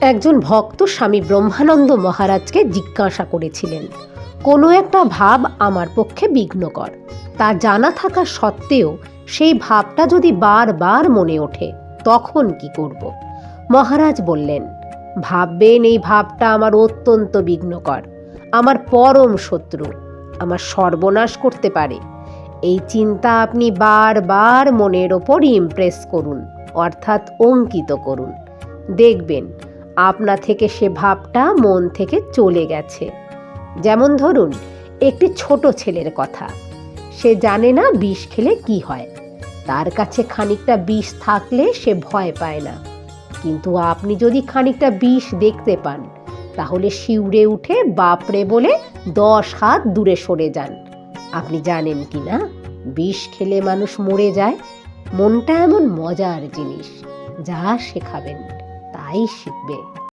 একজন ভক্ত স্বামী ব্রহ্মানন্দ মহারাজকে জিজ্ঞাসা করেছিলেন, কোনো একটা ভাব আমার পক্ষে বিঘ্নকর, তা জানা থাকা সত্ত্বেও সেই ভাবটা যদি বারবার মনে ওঠে তখন কি করব? মহারাজ বললেন, ভাববেন এই ভাবটা আমার অত্যন্ত বিঘ্নকর, আমার পরম শত্রু, আমার সর্বনাশ করতে পারে। এই চিন্তা আপনি বারবার মনের ওপর ইমপ্রেস করুন, অর্থাৎ অঙ্কিত করুন। দেখবেন আপনা থেকে সে ভাবটা মন থেকে চলে গেছে। যেমন ধরুন, একটি ছোট ছেলের কথা। সে জানে না বিষ খেলে কি হয়, তার কাছে খানিকটা বিষ থাকলে সে ভয় পায় না। কিন্তু আপনি যদি খানিকটা বিষ দেখতে পান, তাহলে শিউরে উঠে বাপরে বলে 10 হাত দূরে সরে যান। আপনি জানেন কি না, বিষ খেলে মানুষ মরে যায়। মনটা এমন মজার জিনিস, যা শেখাবেন তাই শিখবে।